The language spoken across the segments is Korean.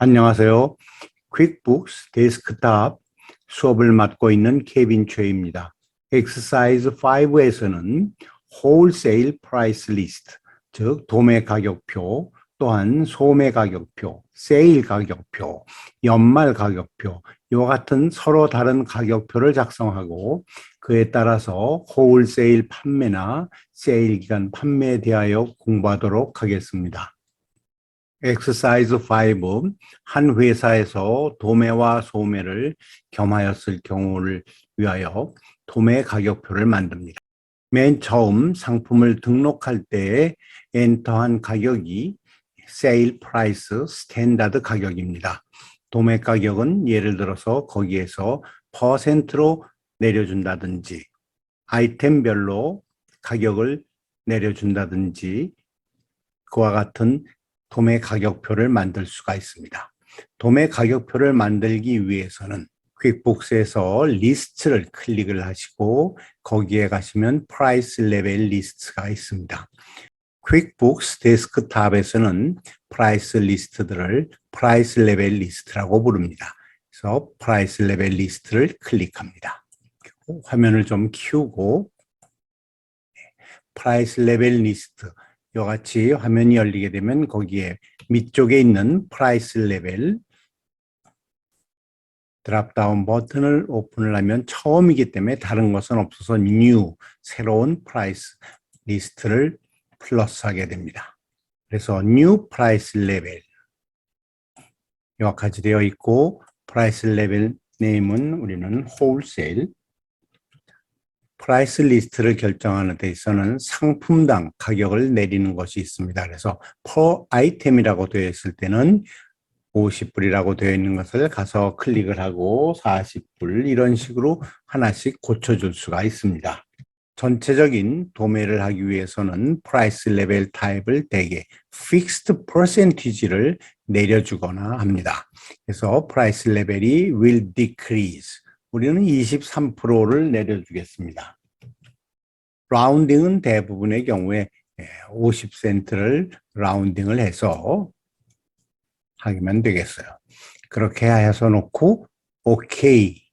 안녕하세요. 퀵북스 데스크탑 수업을 맡고 있는 케빈 최입니다. 엑서사이즈 5에서는 홀세일 프라이스 리스트, 즉 도매 가격표, 또한 소매 가격표, 세일 가격표, 연말 가격표, 이와 같은 서로 다른 가격표를 작성하고 그에 따라서 홀세일 판매나 세일 기간 판매에 대하여 공부하도록 하겠습니다. 엑서사이즈 5, 한 회사에서 도매와 소매를 겸하였을 경우를 위하여 도매 가격표를 만듭니다. 맨 처음 상품을 등록할 때에 엔터한 가격이 세일 프라이스 스탠다드 가격입니다. 도매 가격은 예를 들어서 거기에서 퍼센트로 내려준다든지 아이템별로 가격을 내려준다든지 그와 같은 도매 가격표를 만들 수가 있습니다. 도매 가격표를 만들기 위해서는 퀵북스에서 리스트를 클릭을 하시고 거기에 가시면 프라이스 레벨 리스트가 있습니다. 퀵북스 데스크탑에서는 프라이스 리스트들을 프라이스 레벨 리스트라고 부릅니다. 그래서 프라이스 레벨 리스트를 클릭합니다. 화면을 좀 키우고 프라이스 레벨 리스트 이와 같이 화면이 열리게 되면 거기에 밑쪽에 있는 프라이스 레벨 드랍다운 버튼을 오픈을 하면 처음이기 때문에 다른 것은 없어서 new, 새로운 프라이스 리스트를 플러스하게 됩니다. 그래서 new 프라이스 레벨 이와 같이 되어 있고 프라이스 레벨 네임은 우리는 홀세일 프라이스 리스트를 결정하는 데 있어서는 상품당 가격을 내리는 것이 있습니다. 그래서 per 아이템이라고 되어 있을 때는 50불이라고 되어 있는 것을 가서 클릭을 하고 40불 이런 식으로 하나씩 고쳐줄 수가 있습니다. 전체적인 도매를 하기 위해서는 프라이스 레벨 타입을 대개 fixed percentage를 내려주거나 합니다. 그래서 프라이스 레벨이 will decrease 우리는 23%를 내려주겠습니다. 라운딩은 대부분의 경우에 50센트를 라운딩을 해서 하기만 되겠어요. 그렇게 해서 놓고 오케이.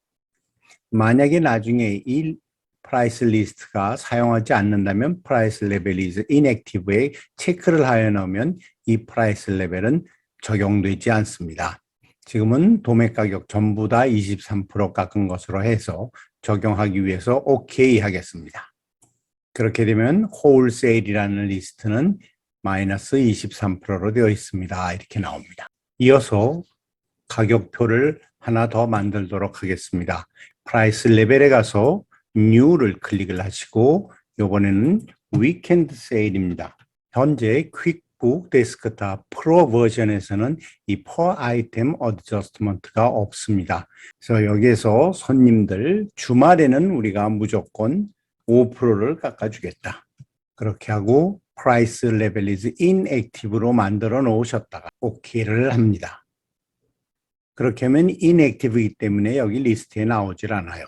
만약에 나중에 이 프라이스 리스트가 사용하지 않는다면 프라이스 레벨 is inactive에 체크를 하여 놓으면 이 프라이스 레벨은 적용되지 않습니다. 지금은 도매 가격 전부 다 23% 깎은 것으로 해서 적용하기 위해서 오케이 하겠습니다. 그렇게 되면 홀세일이라는 리스트는 마이너스 23%로 되어 있습니다. 이렇게 나옵니다. 이어서 가격표를 하나 더 만들도록 하겠습니다. 프라이스 레벨에 가서 New를 클릭을 하시고 이번에는 위켄드 세일입니다. 현재 퀵북 데스크탑 프로 버전에서는 이 per item adjustment가 없습니다. 그래서 여기에서 손님들 주말에는 우리가 무조건 5%를 깎아주겠다. 그렇게 하고 price level is inactive로 만들어 놓으셨다가 OK를 합니다. 그렇게 하면 inactive이기 때문에 여기 리스트에 나오질 않아요.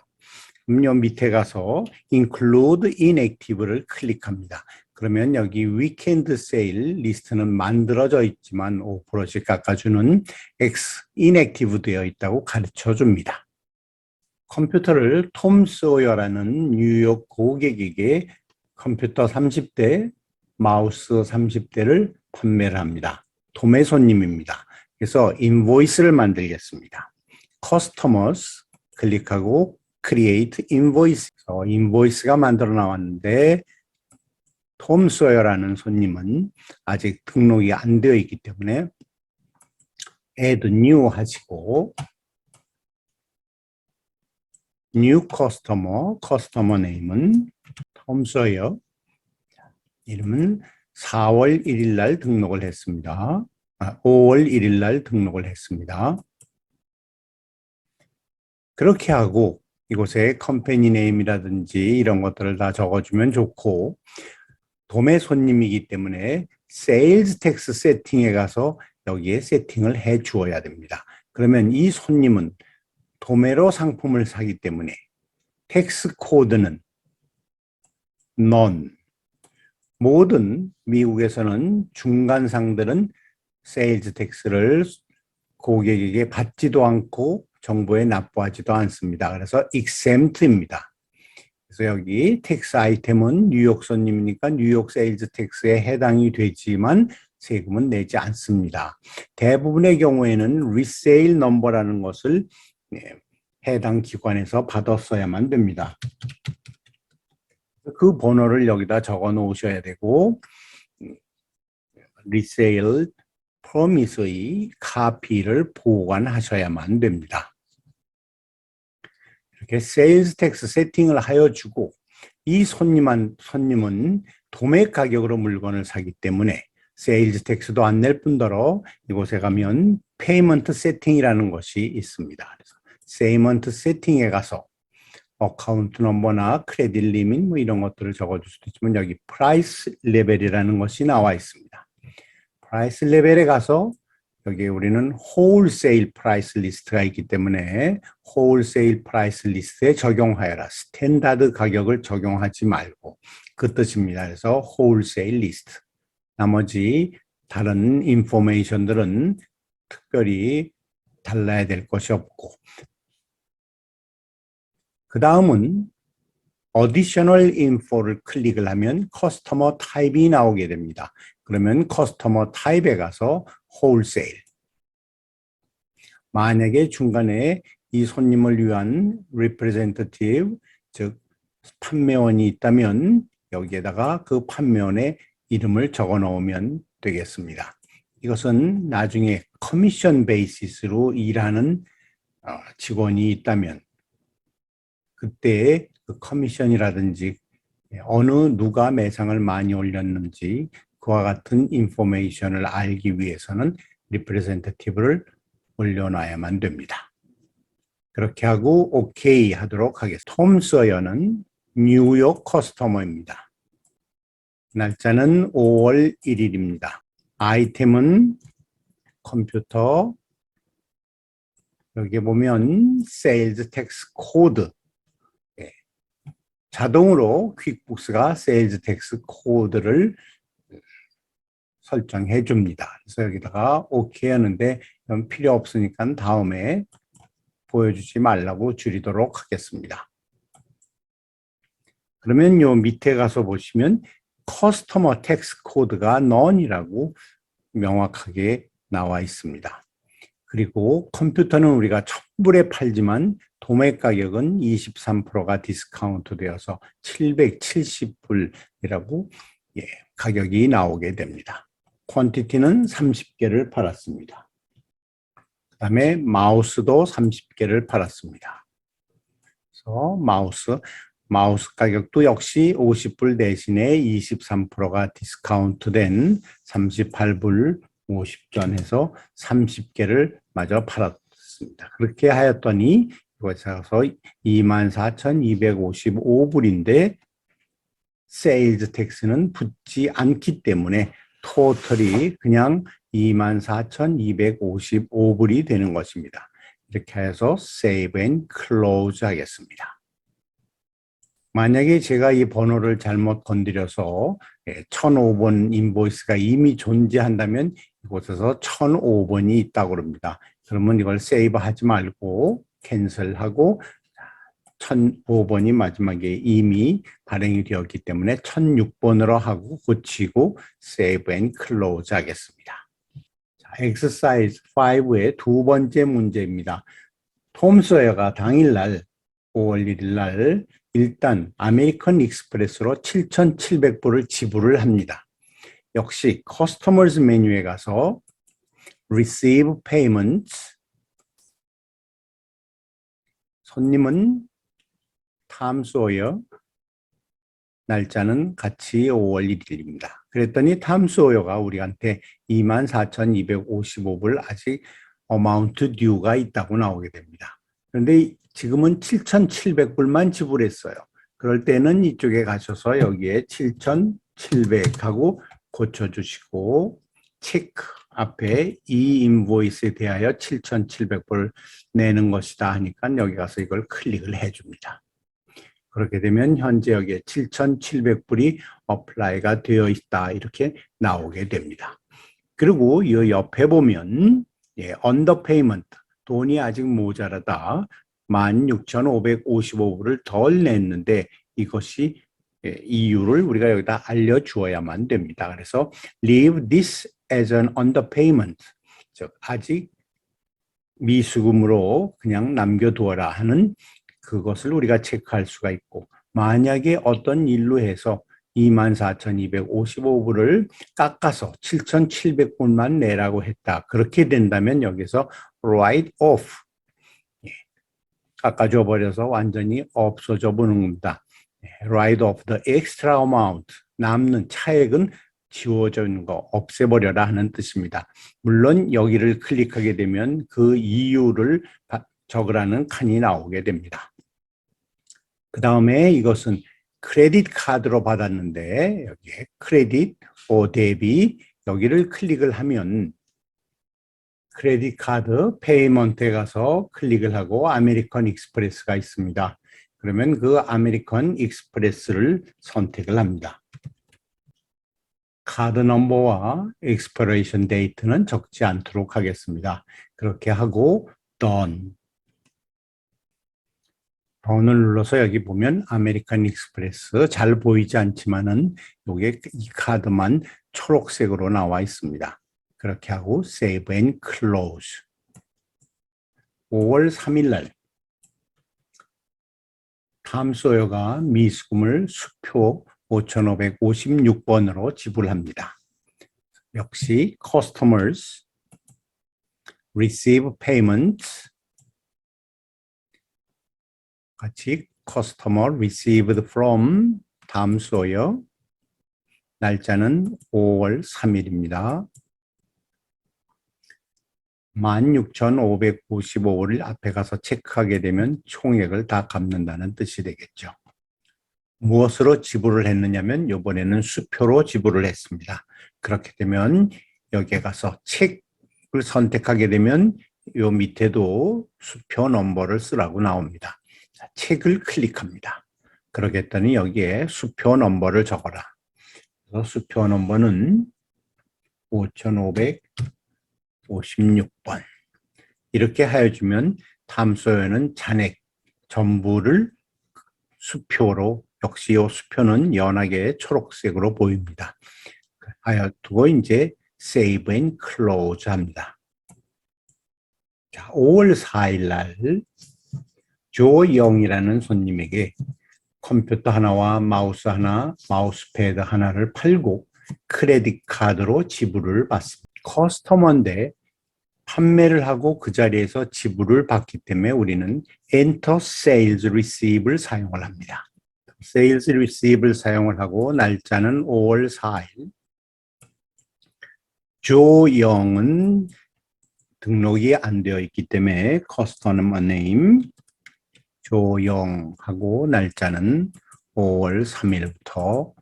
그럼 밑에 가서 include inactive를 클릭합니다. 그러면 여기 weekend sale 리스트는 만들어져 있지만 5%씩 깎아주는 X inactive 되어 있다고 가르쳐 줍니다. 컴퓨터를 톰 소여라는 뉴욕 고객에게 컴퓨터 30대, 마우스 30대를 판매를 합니다. 도매 손님입니다. 그래서 인보이스를 만들겠습니다. Customers 클릭하고 Create Invoice. 인보이스가 만들어 나왔는데 톰 소여라는 손님은 아직 등록이 안 되어 있기 때문에 Add New 하시고 New Customer, Customer Name은 톰 소여 이름은 4월 1일 날 등록을 했습니다. 5월 1일 날 등록을 했습니다. 그렇게 하고 이곳에 컴퍼니 네임이라든지 이런 것들을 다 적어주면 좋고 도매 손님이기 때문에 세일즈 텍스 세팅에 가서 여기에 세팅을 해 주어야 됩니다. 그러면 이 손님은 도매로 상품을 사기 때문에 텍스 코드는 none. 모든 미국에서는 중간상들은 세일즈 텍스를 고객에게 받지도 않고 정부에 납부하지도 않습니다. 그래서 exempt입니다. 그래서 여기 텍스 아이템은 뉴욕 손님이니까 뉴욕 세일즈 텍스에 해당이 되지만 세금은 내지 않습니다. 대부분의 경우에는 리세일 넘버라는 것을 해당 기관에서 받았어야만 됩니다. 그 번호를 여기다 적어 놓으셔야 되고 리세일 프로미스의 카피를 보관하셔야만 됩니다. 이렇게 세일즈 텍스 세팅을 하여 주고 이 손님은 도매 가격으로 물건을 사기 때문에 세일즈 텍스도 안 낼 뿐더러 이곳에 가면 페이먼트 세팅이라는 것이 있습니다. 그래서 페이먼트 세팅에 가서 어카운트 넘버나 크레딧 리밋 뭐 이런 것들을 적어줄 수도 있지만 여기 프라이스 레벨이라는 것이 나와 있습니다. 프라이스 레벨에 가서 여기 우리는 홀세일 프라이스 리스트가 있기 때문에 홀세일 프라이스 리스트에 적용하여라. 스탠다드 가격을 적용하지 말고 그 뜻입니다. 그래서 홀세일 리스트. 나머지 다른 인포메이션들은 특별히 달라야 될 것이 없고 그 다음은 Additional Info를 클릭을 하면 커스터머 타입이 나오게 됩니다. 그러면 커스터머 타입에 가서 홀세일. 만약에 중간에 이 손님을 위한 representative, 즉 판매원이 있다면 여기에다가 그 판매원의 이름을 적어 놓으면 되겠습니다. 이것은 나중에 커미션 베이시스로 일하는 직원이 있다면 그때의 그 커미션이라든지 누가 매상을 많이 올렸는지 그와 같은 인포메이션을 알기 위해서는 리프레젠테티브를 올려놔야만 됩니다. 그렇게 하고 오케이 하도록 하겠습니다. 톰 서여는 뉴욕 커스터머입니다. 날짜는 5월 1일입니다. 아이템은 컴퓨터, 여기 보면 세일즈 텍스 코드, 자동으로 퀵북스가 세일즈 텍스 코드를 설정해 줍니다. 그래서 여기다가 오케이 하는데 필요 없으니까 다음에 보여주지 말라고 줄이도록 하겠습니다. 그러면 요 밑에 가서 보시면 커스터머 텍스 코드가 none이라고 명확하게 나와 있습니다. 그리고 컴퓨터는 우리가 1,000불에 팔지만 도매 가격은 23%가 디스카운트 되어서 770불이라고 가격이 나오게 됩니다. 퀀티티는 30개를 팔았습니다. 그 다음에 마우스도 30개를 팔았습니다. 그래서 마우스 가격도 역시 50불 대신에 23%가 디스카운트 된 38불 50전에서 30개를 마저 팔았습니다. 그렇게 하였더니 이곳에서 24,255불인데 세일즈 텍스는 붙지 않기 때문에 토털이 그냥 24,255불이 되는 것입니다. 이렇게 해서 세이브 앤 클로즈 하겠습니다. 만약에 제가 이 번호를 잘못 건드려서 1,005번 인보이스가 이미 존재한다면 이곳에서 1,005번이 있다고 그럽니다. 그러면 이걸 세이브 하지 말고 캔슬하고 1,005번이 마지막에 이미 발행이 되었기 때문에 1,006번으로 하고 고치고 세이브 앤 클로즈 하겠습니다. 자, 엑서사이즈 5의 두 번째 문제입니다. 톰 소여가 당일날 5월 1일 날 일단 아메리칸 익스프레스로 7,700불을 지불을 합니다. 역시 커스터머즈 메뉴에 가서 Receive Payments, 손님은 탐 소여, 날짜는 같이 5월 1일입니다. 그랬더니 탐 소여가 우리한테 24,255불 아직 어마운트 듀가 있다고 나오게 됩니다. 그런데 지금은 7,700불만 지불했어요. 그럴 때는 이쪽에 가셔서 여기에 7,700하고 고쳐주시고 체크 앞에 이 인보이스에 대하여 7,700불 내는 것이다 하니까 여기 가서 이걸 클릭을 해줍니다. 그렇게 되면 현재 여기에 7,700불이 어플라이가 되어 있다 이렇게 나오게 됩니다. 그리고 이 옆에 보면 예, 언더페이먼트. 돈이 아직 모자라다. 16,555불을 덜 냈는데 이것이 이유를 우리가 여기다 알려주어야만 됩니다. 그래서 leave this as an underpayment. 즉 아직 미수금으로 그냥 남겨두어라 하는 그것을 우리가 체크할 수가 있고, 만약에 어떤 일로 해서 24,255불을 깎아서 7,700불만 내라고 했다. 그렇게 된다면 여기서 write off, 깎아줘 버려서 완전히 없어져 보는 겁니다. write off the extra amount, 남는 차액은 지워진 거 없애버려라 하는 뜻입니다. 물론 여기를 클릭하게 되면 그 이유를 적으라는 칸이 나오게 됩니다. 그 다음에 이것은 크레딧 카드로 받았는데 여기에 크레딧 대비 여기를 클릭을 하면 크레딧 카드 페이먼트에 가서 클릭을 하고 아메리칸 익스프레스가 있습니다. 그러면 그 아메리칸 익스프레스를 선택을 합니다. 카드 넘버와 익스퍼레이션 데이트는 적지 않도록 하겠습니다. 그렇게 하고 Done을 눌러서 여기 보면 아메리칸 익스프레스 잘 보이지 않지만은 요게 이 카드만 초록색으로 나와 있습니다. 그렇게 하고 Save and Close. 5월 3일 날 탐소여가 미수금을 수표 5,556번으로 지불합니다. 역시 Customers Receive Payment 같이 Customer Received from 탐소여, 날짜는 5월 3일입니다. 16,555를 앞에 가서 체크하게 되면 총액을 다 갚는다는 뜻이 되겠죠. 무엇으로 지불을 했느냐면 이번에는 수표로 지불을 했습니다. 그렇게 되면 여기에 가서 책을 선택하게 되면 요 밑에도 수표 넘버를 쓰라고 나옵니다. 자, 책을 클릭합니다. 그러겠더니 여기에 수표 넘버를 적어라. 그래서 수표 넘버는 5,556번. 이렇게 하여주면 탐소여는 잔액 전부를 수표로, 역시 이 수표는 연하게 초록색으로 보입니다. 하여두고 이제 Save and Close 합니다. 자, 5월 4일 날 조영이라는 손님에게 컴퓨터 하나와 마우스 하나, 마우스패드 하나를 팔고 크레딧 카드로 지불을 받습니다. 커스터머인데 판매를 하고 그 자리에서 지불을 받기 때문에 우리는 Enter Sales Receive를 사용을 합니다. Sales Receive를 사용을 하고 날짜는 5월 4일. 조영은 등록이 안 되어 있기 때문에 Customer Name 조영하고 날짜는 5월 3일부터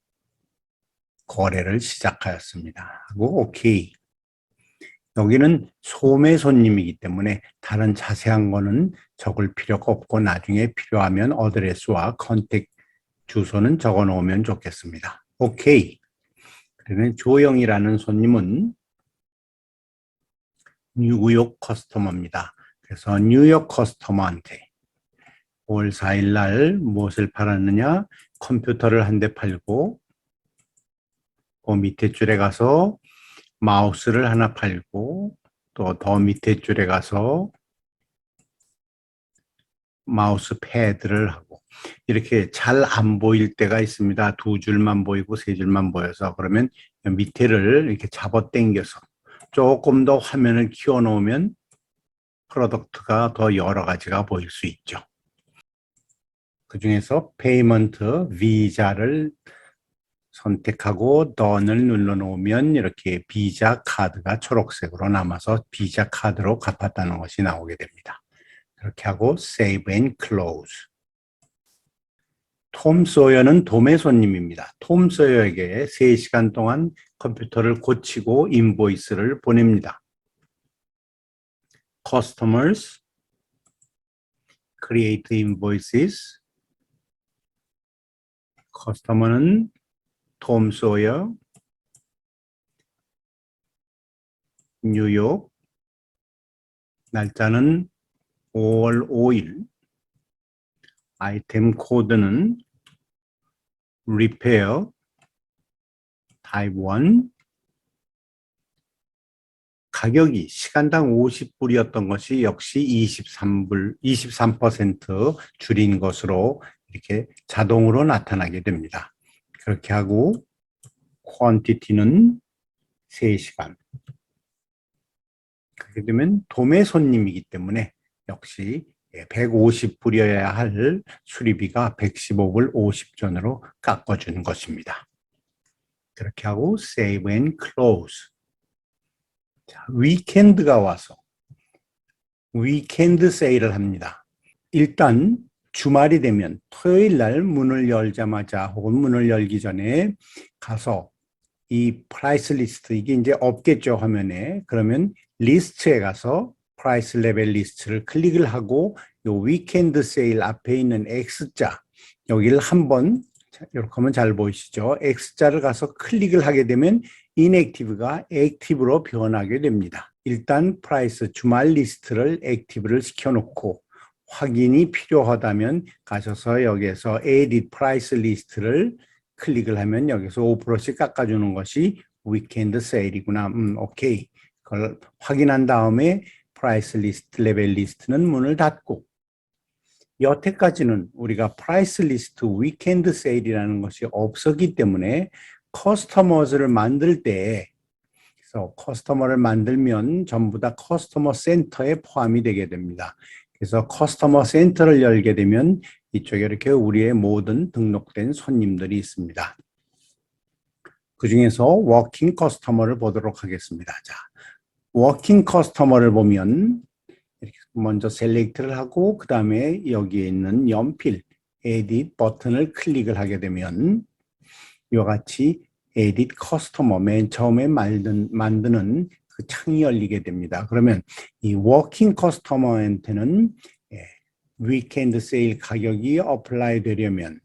거래를 시작하였습니다. 하고 오케이. 여기는 소매 손님이기 때문에 다른 자세한 거는 적을 필요가 없고 나중에 필요하면 어드레스와 컨택 주소는 적어 놓으면 좋겠습니다. 오케이. 그러면 조영이라는 손님은 뉴욕 커스터머입니다. 그래서 뉴욕 커스터머한테 5월 4일 날 무엇을 팔았느냐? 컴퓨터를 한 대 팔고 그 밑에 줄에 가서 마우스를 하나 팔고 또 더 밑에 줄에 가서 마우스 패드를 하고 이렇게 잘 안 보일 때가 있습니다. 두 줄만 보이고 세 줄만 보여서 그러면 밑에를 이렇게 잡아 당겨서 조금 더 화면을 키워 놓으면 프로덕트가 더 여러 가지가 보일 수 있죠. 그 중에서 페이먼트 비자를 선택하고 Done을 눌러 놓으면 이렇게 비자 카드가 초록색으로 남아서 비자 카드로 갚았다는 것이 나오게 됩니다. 그렇게 하고 Save and Close. 톰 소여는 도매 손님입니다. 톰 소여에게 3시간 동안 컴퓨터를 고치고 인보이스를 보냅니다. Customers Create Invoices. 커스터머는 톰 소여, 뉴욕, 날짜는 5월 5일, 아이템 코드는 repair type 1, 가격이 시간당 50불이었던 것이 역시 23% 줄인 것으로 이렇게 자동으로 나타나게 됩니다. 그렇게 하고 quantity는 3시간. 그렇게 되면 도매 손님이기 때문에 역시 150불이어야 할 수리비가 115불 50전으로 깎아주는 것입니다. 그렇게 하고 save and close. 자, 위켄드가 와서 위켄드 세일을 합니다. 일단 주말이 되면 토요일 날 문을 열자마자 혹은 문을 열기 전에 가서 이 프라이스 리스트, 이게 이제 없겠죠, 화면에. 그러면 리스트에 가서 프라이스 레벨 리스트를 클릭을 하고 요 위켄드 세일 앞에 있는 X자, 여기를 한번 이렇게 하면 잘 보이시죠? X자를 가서 클릭을 하게 되면 inactive가 active로 변하게 됩니다. 일단 프라이스 주말 리스트를 액티브를 시켜놓고 확인이 필요하다면 가셔서 여기에서 edit price 리스트를 클릭을 하면 여기서 5%씩 깎아주는 것이 위켄드 세일이구나. 오케이. 그걸 확인한 다음에 프라이스 리스트, 레벨 리스트는 문을 닫고, 여태까지는 우리가 프라이스 리스트 위켄드 세일이라는 것이 없었기 때문에 커스터머즈를 만들 때, 그래서 커스터머를 만들면 전부 다 커스터머 센터에 포함이 되게 됩니다. 그래서 커스터머 센터를 열게 되면 이쪽에 이렇게 우리의 모든 등록된 손님들이 있습니다. 그 중에서 워킹 커스터머를 보도록 하겠습니다. 자, 워킹 커스터머를 보면 이렇게 먼저 셀렉트를 하고 그 다음에 여기에 있는 연필 에딧 버튼을 클릭을 하게 되면 이와 같이 에딧 커스터머 맨 처음에 만드는 그 창이 열리게 됩니다. 그러면 이 워킹 커스터머한테는 위켄드 세일 가격이 어플라이 되려면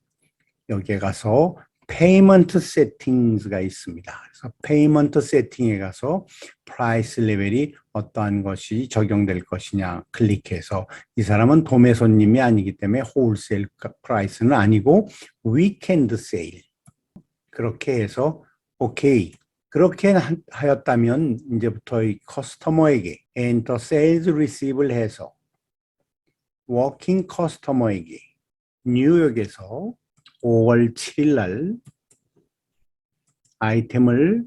여기에 가서 페이먼트 세팅스가 있습니다. 그래서 페이먼트 세팅에 가서 프라이스 레벨이 어떠한 것이 적용될 것이냐 클릭해서, 이 사람은 도매 손님이 아니기 때문에 홀세일 프라이스는 아니고 위켄드 세일, 그렇게 해서 오케이. 그렇게 하였다면 이제부터 이 커스터머에게 Enter Sales Receive를 해서 워킹 커스터머에게 뉴욕에서 5월 7일 날 아이템을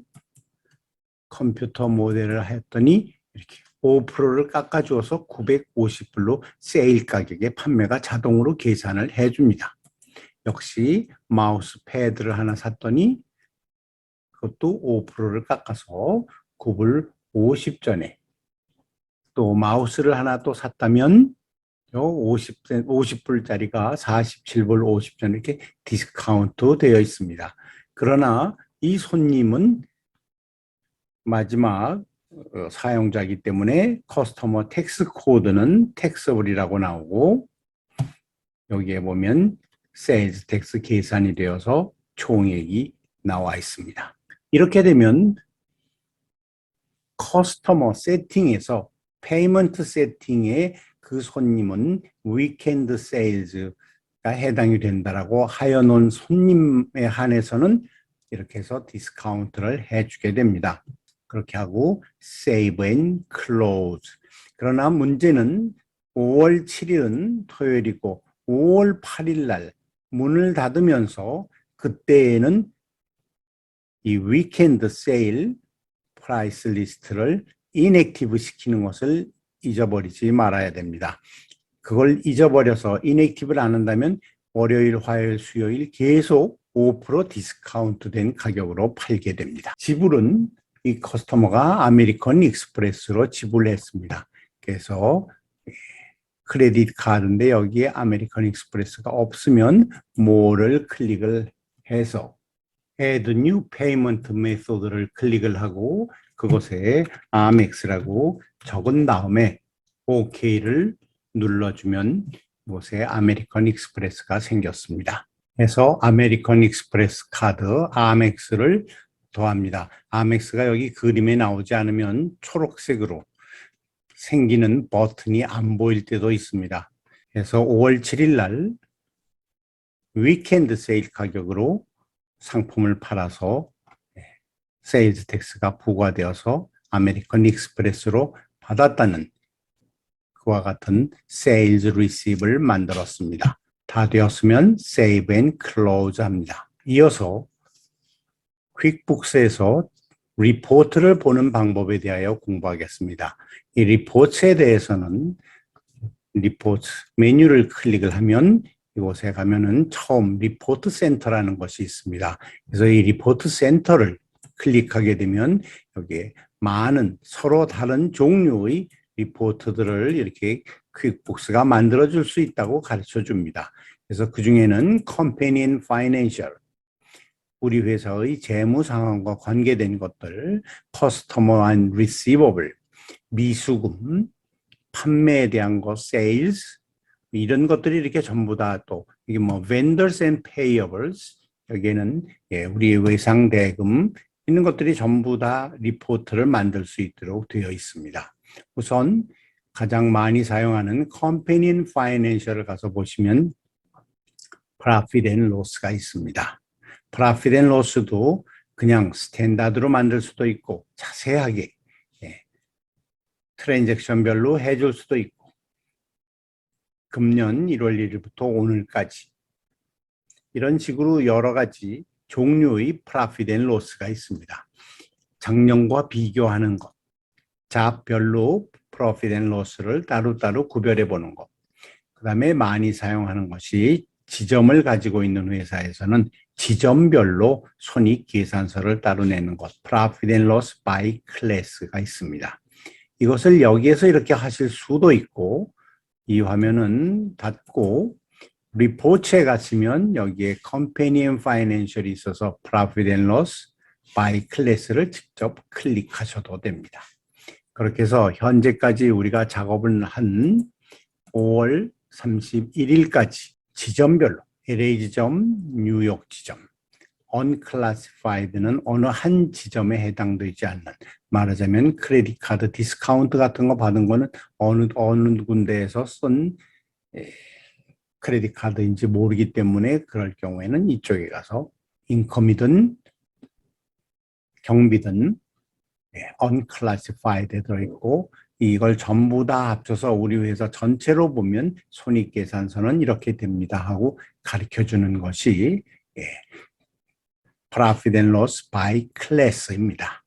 컴퓨터 모델을 했더니 이렇게 5%를 깎아주어서 950불로 세일 가격에 판매가 자동으로 계산을 해줍니다. 역시 마우스 패드를 하나 샀더니 그것도 5%를 깎아서 9불 50전에, 또 마우스를 하나 또 샀다면 50불짜리가 47불 50전 이렇게 디스카운트 되어 있습니다. 그러나 이 손님은 마지막 사용자이기 때문에 커스터머 텍스 코드는 텍서블이라고 나오고, 여기에 보면 세일즈 텍스 계산이 되어서 총액이 나와 있습니다. 이렇게 되면 커스터머 세팅에서 페이먼트 세팅에 그 손님은 위켄드 세일즈가 해당이 된다라고 하여 놓은 손님에 한해서는 이렇게 해서 디스카운트를 해주게 됩니다. 그렇게 하고 Save and Close. 그러나 문제는 5월 7일은 토요일이고 5월 8일 날 문을 닫으면서 그때에는 이 위켄드 세일 프라이스 리스트를 인액티브 시키는 것을 잊어버리지 말아야 됩니다. 그걸 잊어버려서 인액티브를 안 한다면 월요일, 화요일, 수요일 계속 5% 디스카운트 된 가격으로 팔게 됩니다. 지불은 이 커스터머가 아메리칸 익스프레스로 지불했습니다. 그래서 크레딧 카드인데 여기에 아메리칸 익스프레스가 없으면 뭐를 클릭을 해서 Add New Payment Method를 클릭을 하고 그곳에 아멕스라고 적은 다음에 OK를 눌러주면 이곳에 아메리칸 익스프레스가 생겼습니다. 그래서 아메리칸 익스프레스 카드 아멕스를 더합니다. 아멕스가 여기 그림에 나오지 않으면 초록색으로 생기는 버튼이 안 보일 때도 있습니다. 그래서 5월 7일 날 위켄드 세일 가격으로 상품을 팔아서 세일즈 텍스가 부과되어서 아메리칸 익스프레스로 받았다는 그와 같은 세일즈 리시브를 만들었습니다. 다 되었으면 세이브 앤 클로즈 합니다. 이어서 퀵북스에서 리포트를 보는 방법에 대하여 공부하겠습니다. 이 리포트에 대해서는 리포트 메뉴를 클릭을 하면 이곳에 가면은 처음 리포트 센터라는 것이 있습니다. 그래서 이 리포트 센터를 클릭하게 되면 여기에 많은 서로 다른 종류의 리포트들을 이렇게 퀵북스가 만들어줄 수 있다고 가르쳐 줍니다. 그래서 그 중에는 Companion Financial, 우리 회사의 재무 상황과 관계된 것들, Customer and Receivable, 미수금, 판매에 대한 것, Sales, 이런 것들이 이렇게 전부 다 또 이게 뭐 Vendors and Payables, 여기에는 우리 외상 대금, 이런 것들이 전부 다 리포트를 만들 수 있도록 되어 있습니다. 우선 가장 많이 사용하는 Companion Financial을 가서 보시면 Profit and Loss가 있습니다. Profit and Loss도 그냥 스탠다드로 만들 수도 있고 자세하게 트랜잭션별로 해줄 수도 있고 금년 1월 1일부터 오늘까지 이런 식으로 여러 가지 종류의 Profit and Loss가 있습니다. 작년과 비교하는 것, 잡별로 Profit and Loss를 따로따로 구별해 보는 것, 그 다음에 많이 사용하는 것이 지점을 가지고 있는 회사에서는 지점별로 손익계산서를 따로 내는 것, Profit and Loss by Class가 있습니다. 이것을 여기에서 이렇게 하실 수도 있고 이 화면은 닫고 리포트에 가시면 여기에 Companion Financial이 있어서 Profit and Loss by Class를 직접 클릭하셔도 됩니다. 그렇게 해서 현재까지 우리가 작업을 한 5월 31일까지 지점별로 LA 지점, 뉴욕 지점, unclassified는 어느 한 지점에 해당되지 않는, 말하자면 크레딧 카드 디스카운트 같은 거 받은 거는 어느 군데에서 쓴 크레딧 카드인지 모르기 때문에 그럴 경우에는 이쪽에 가서 인컴이든 경비든 unclassified에 들어있고 이걸 전부 다 합쳐서 우리 회사 전체로 보면 손익계산서는 이렇게 됩니다 하고 가르쳐주는 것이 Profit and Loss by Class입니다.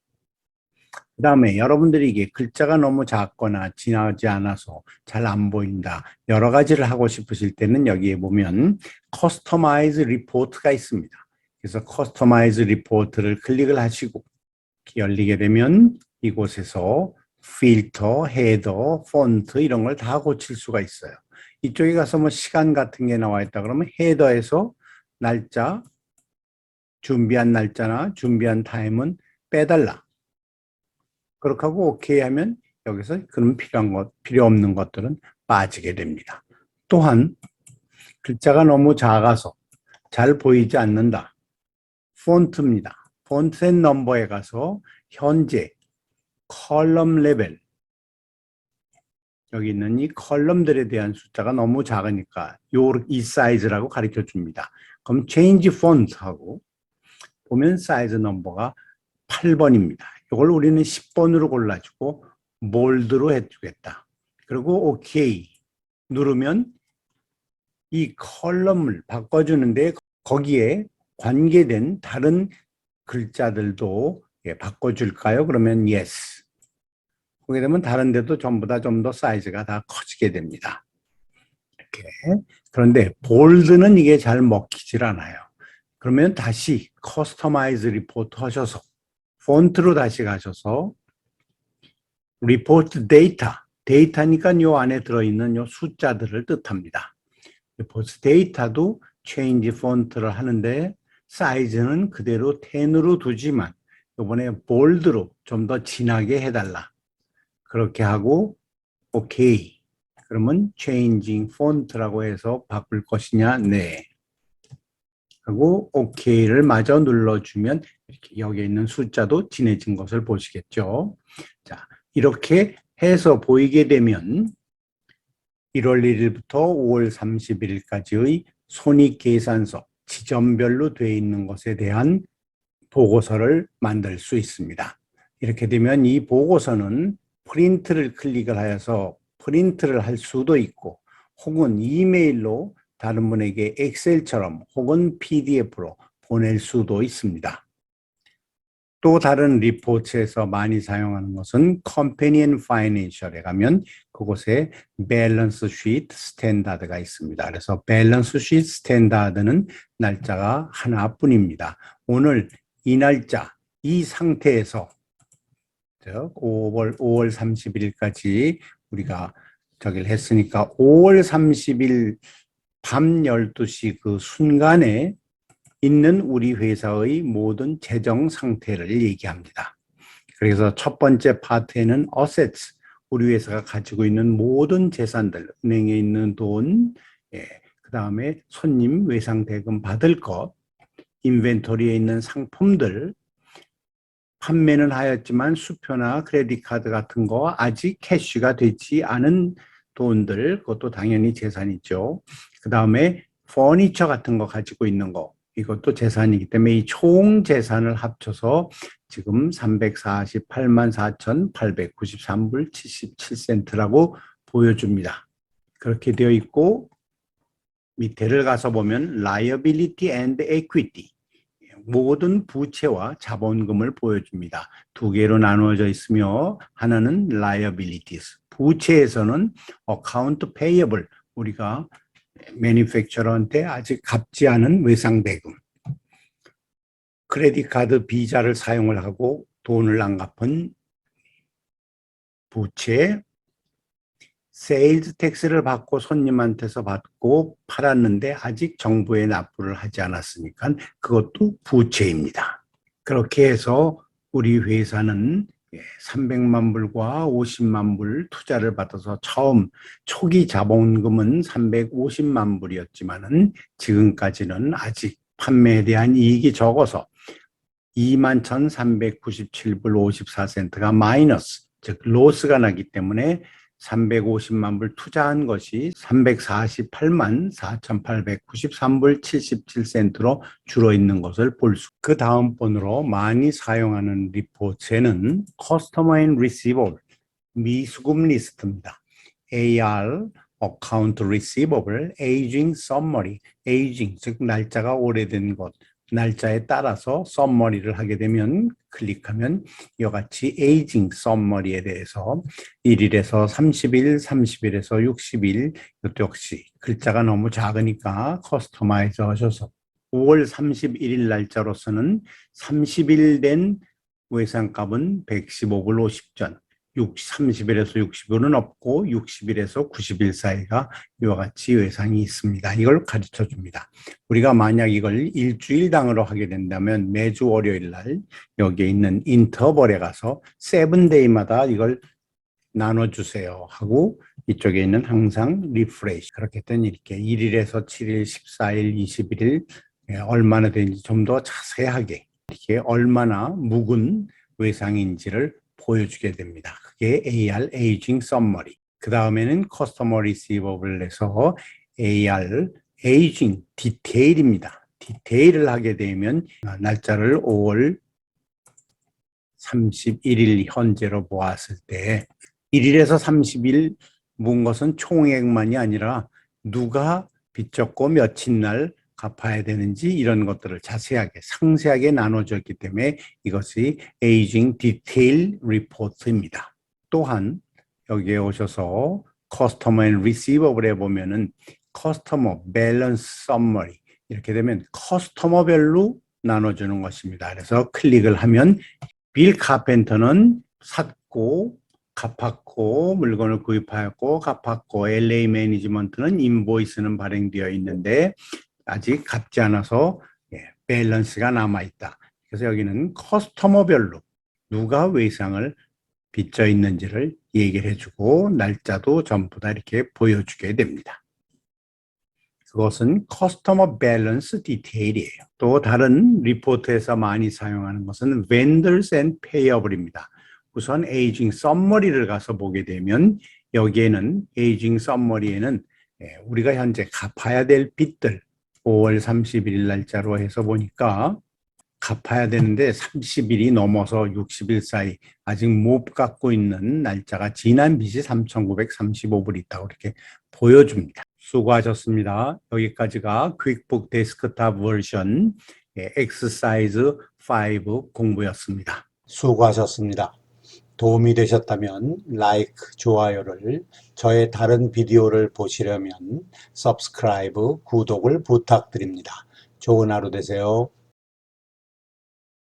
그 다음에 여러분들이 이게 글자가 너무 작거나 진하지 않아서 잘 안 보인다, 여러 가지를 하고 싶으실 때는 여기에 보면 Customize Report가 있습니다. 그래서 Customize Report를 클릭을 하시고 열리게 되면 이곳에서 필터, 헤더, 폰트 이런 걸 다 고칠 수가 있어요. 이쪽에 가서 뭐 시간 같은 게 나와 있다 그러면 헤더에서 날짜, 준비한 날짜나 준비한 타임은 빼달라. 그렇게 하고 오케이 하면 여기서 그럼 필요 없는 것들은 빠지게 됩니다. 또한 글자가 너무 작아서 잘 보이지 않는다. 폰트입니다. 폰트 앤 넘버에 가서 현재 컬럼 레벨, 여기 있는 이 컬럼들에 대한 숫자가 너무 작으니까 이 사이즈라고 가르쳐 줍니다. 그럼 change font 하고 보면 사이즈 넘버가 8번입니다. 이걸 우리는 10번으로 골라주고 몰드로 해주겠다. 그리고 OK 누르면 이 컬럼을 바꿔주는데 거기에 관계된 다른 글자들도 바꿔줄까요? 그러면 yes. 보게 되면 다른 데도 전부 다 좀 더 사이즈가 다 커지게 됩니다. 이렇게. 그런데 볼드는 이게 잘 먹히질 않아요. 그러면 다시 커스터마이즈 리포트 하셔서 폰트로 다시 가셔서 리포트 데이터니까 요 안에 들어있는 요 숫자들을 뜻합니다. 리포트 데이터도 체인지 폰트를 하는데 사이즈는 그대로 10으로 두지만 이번에 볼드로 좀 더 진하게 해달라. 그렇게 하고 오케이. 그러면 changing font라고 해서 바꿀 것이냐? 네. 하고 OK를 마저 눌러주면 이렇게 여기에 있는 숫자도 진해진 것을 보시겠죠. 자, 이렇게 해서 보이게 되면 1월 1일부터 5월 31일까지의 손익계산서 지점별로 되어 있는 것에 대한 보고서를 만들 수 있습니다. 이렇게 되면 이 보고서는 프린트를 클릭을 하여서 프린트를 할 수도 있고 혹은 이메일로 다른 분에게 엑셀처럼 혹은 PDF로 보낼 수도 있습니다. 또 다른 리포트에서 많이 사용하는 것은 Companion Financial에 가면 그곳에 밸런스 시트 스탠다드가 있습니다. 그래서 밸런스 시트 스탠다드는 날짜가 하나뿐입니다. 오늘 이 날짜, 이 상태에서 5월 30일까지 우리가 저기를 했으니까 5월 30일 밤 12시 그 순간에 있는 우리 회사의 모든 재정 상태를 얘기합니다. 그래서 첫 번째 파트에는 assets, 우리 회사가 가지고 있는 모든 재산들, 은행에 있는 돈, 그 다음에 손님 외상 대금 받을 것, 인벤토리에 있는 상품들, 판매는 하였지만 수표나 크레딧 카드 같은 거 아직 캐시가 되지 않은 돈들, 그것도 당연히 재산이죠. 그 다음에 퍼니처 같은 거 가지고 있는 거, 이것도 재산이기 때문에 이 총 재산을 합쳐서 지금 348만 4,893불 77센트라고 보여줍니다. 그렇게 되어 있고 밑에를 가서 보면 liability and equity, 모든 부채와 자본금을 보여줍니다. 두 개로 나누어져 있으며 하나는 liabilities, 부채에서는 account payable, 우리가 매니팩처러한테 아직 갚지 않은 외상대금, 크레딧 카드 비자를 사용을 하고 돈을 안 갚은 부채, 세일즈 텍스를 받고 손님한테서 받고 팔았는데 아직 정부에 납부를 하지 않았으니까 그것도 부채입니다. 그렇게 해서 우리 회사는 300만 불과 50만 불 투자를 받아서 처음 초기 자본금은 350만 불이었지만은 지금까지는 아직 판매에 대한 이익이 적어서 21,397불 54센트가 마이너스, 즉 로스가 나기 때문에 350만 불 투자한 것이 348만 4,893불 77센트로 줄어있는 것을 볼 수. 그 다음 번으로 많이 사용하는 리포트에는 Customer and Receivable, 미수금 리스트입니다. AR, Account Receivable, Aging Summary, Aging, 즉 날짜가 오래된 것, 날짜에 따라서 썸머리를 하게 되면 클릭하면 이와 같이 에이징 썸머리에 대해서 1일에서 30일, 30일에서 60일, 이것도 역시 글자가 너무 작으니까 커스터마이즈 하셔서 5월 31일 날짜로서는 30일 된 외상값은 115불 50전, 30일에서 60일은 없고 60일에서 90일 사이가 이와 같이 외상이 있습니다. 이걸 가르쳐 줍니다. 우리가 만약 이걸 일주일당으로 하게 된다면 매주 월요일 날 여기에 있는 인터벌에 가서 7데이마다 이걸 나눠주세요 하고 이쪽에 있는 항상 리프레시, 그렇게 했더니 이렇게 1일에서 7일, 14일, 21일 얼마나 되는지 좀 더 자세하게 이렇게 얼마나 묵은 외상인지를 보여주게 됩니다. 그게 AR, Aging Summary. 그 다음에는 Customer Receivable에서 AR, Aging Detail입니다. 디테일을 하게 되면 날짜를 5월 31일 현재로 보았을 때 1일에서 30일 문 것은 총액만이 아니라 누가 빚졌고 며칠 날 갚아야 되는지 이런 것들을 자세하게 상세하게 나눠줬기 때문에 이것이 에이징 디테일 리포트입니다. 또한 여기에 오셔서 커스터머 앤 리시버블에 보면은 커스터머 밸런스 서머리, 이렇게 되면 커스터머별로 나눠주는 것입니다. 그래서 클릭을 하면 빌 카펜터는 샀고 갚았고 물건을 구입하였고 갚았고, LA 매니지먼트는 인보이스는 발행되어 있는데 아직 갚지 않아서 밸런스가 남아있다. 그래서 여기는 커스터머별로 누가 외상을 빚져 있는지를 얘기를 해주고 날짜도 전부 다 이렇게 보여주게 됩니다. 그것은 커스터머 밸런스 디테일이에요. 또 다른 리포트에서 많이 사용하는 것은 vendors and payable입니다. 우선 에이징 썸머리를 가서 보게 되면 여기에는 에이징 썸머리에는 우리가 현재 갚아야 될 빚들 5월 31일 날짜로 해서 보니까 갚아야 되는데 30일이 넘어서 60일 사이 아직 못 갚고 있는 날짜가 지난 빚이 3,935불 있다고 이렇게 보여줍니다. 수고하셨습니다. 여기까지가 퀵북 데스크탑 버전 엑서사이즈 5 공부였습니다. 수고하셨습니다. 도움이 되셨다면 라이크, 좋아요를, 저의 다른 비디오를 보시려면 서브스크라이브, 구독을 부탁드립니다. 좋은 하루 되세요.